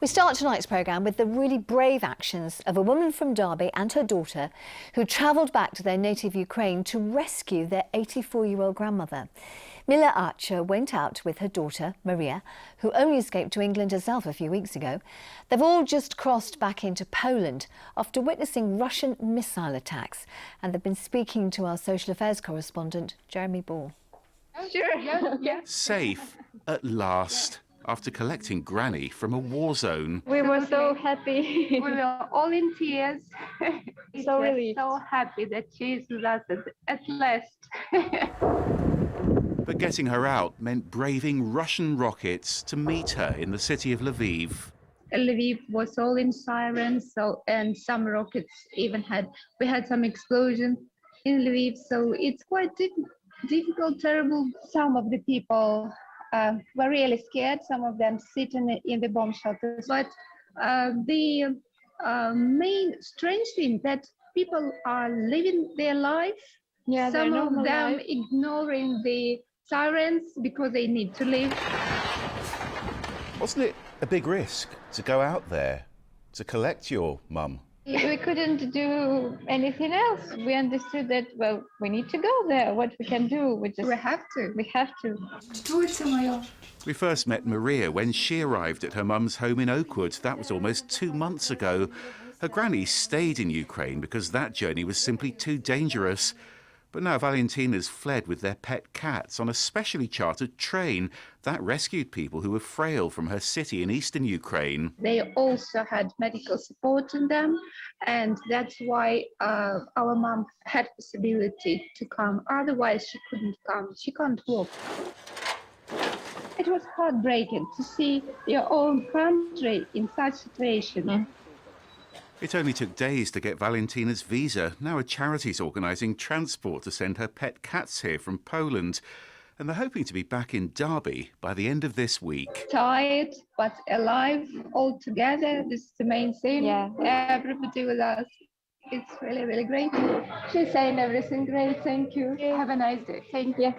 We start tonight's programme with the really brave actions of a woman from Derby and her daughter who travelled back to their native Ukraine to rescue their 84-year-old grandmother. Mila Archer went out with her daughter, Maria, who only escaped to England herself a few weeks ago. They've all just crossed back into Poland after witnessing Russian missile attacks, and they've been speaking to our social affairs correspondent, Jeremy Ball. Sure. Yeah. Safe at last, after collecting Granny from a war zone. We were so happy. We were all in tears. So relieved. So happy that she's with us at last. But getting her out meant braving Russian rockets to meet her in the city of Lviv. Lviv was all in sirens, and some rockets even we had some explosions in Lviv, so it's quite difficult, terrible. Some of the people were really scared, some of them sitting in the bomb shelters. But the main strange thing that people are living their life, some of them ignoring the sirens because they need to live. Wasn't it a big risk to go out there to collect your mum? We couldn't do anything else. We understood that, well, we need to go there. What we can do, we have to. We first met Maria when she arrived at her mum's home in Oakwood. That was almost 2 months ago. Her granny stayed in Ukraine because that journey was simply too dangerous. But now Valentina's fled with their pet cats on a specially chartered train that rescued people who were frail from her city in eastern Ukraine. They also had medical support in them, and that's why our mum had possibility to come. Otherwise, she couldn't come. She can't walk. It was heartbreaking to see your own country in such situation. It only took days to get Valentina's visa. Now a charity's organising transport to send her pet cats here from Poland. And they're hoping to be back in Derby by the end of this week. Tired, but alive, all together. This is the main thing. Yeah. Everybody with us. It's really, really great. She's saying everything great. Thank you. Have a nice day. Thank you.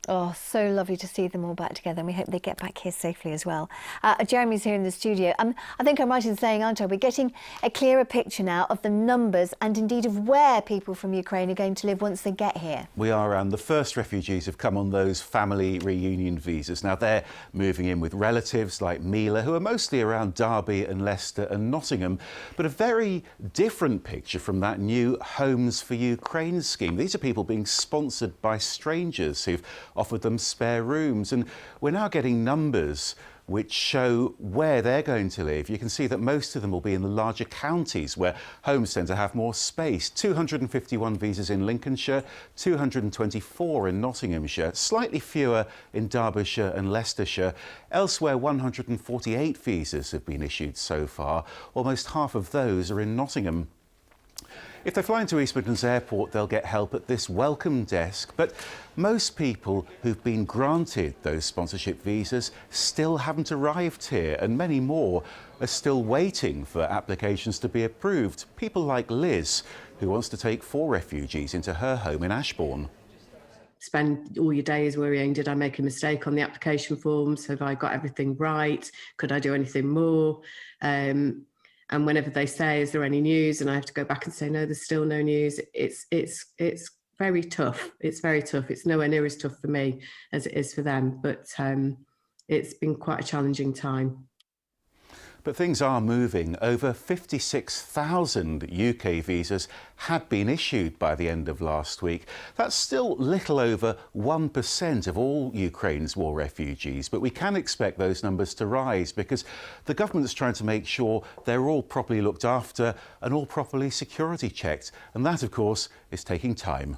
Oh, so lovely to see them all back together, and we hope they get back here safely as well. Jeremy's here in the studio. I think I'm right in saying, aren't I, we're getting a clearer picture now of the numbers and indeed of where people from Ukraine are going to live once they get here. We are, and the first refugees have come on those family reunion visas. Now they're moving in with relatives like Mila, who are mostly around Derby and Leicester and Nottingham, but a very different picture from that new Homes for Ukraine scheme. These are people being sponsored by strangers who've offered them spare rooms, and we're now getting numbers which show where they're going to live. You can see that most of them will be in the larger counties where homes tend to have more space. 251 visas in Lincolnshire, 224 in Nottinghamshire, slightly fewer in Derbyshire and Leicestershire. Elsewhere, 148 visas have been issued so far. Almost half of those are in Nottingham. If they fly into East Midlands Airport, they'll get help at this welcome desk. But most people who've been granted those sponsorship visas still haven't arrived here, and many more are still waiting for applications to be approved. People like Liz, who wants to take 4 refugees into her home in Ashbourne. Spend all your days worrying, did I make a mistake on the application forms? Have I got everything right? Could I do anything more? And whenever they say, is there any news? And I have to go back and say, no, there's still no news. It's very tough. It's very tough. It's nowhere near as tough for me as it is for them. But it's been quite a challenging time. But things are moving. Over 56,000 UK visas had been issued by the end of last week. That's still little over 1% of all Ukraine's war refugees, but we can expect those numbers to rise because the government is trying to make sure they're all properly looked after and all properly security checked. And that, of course, is taking time.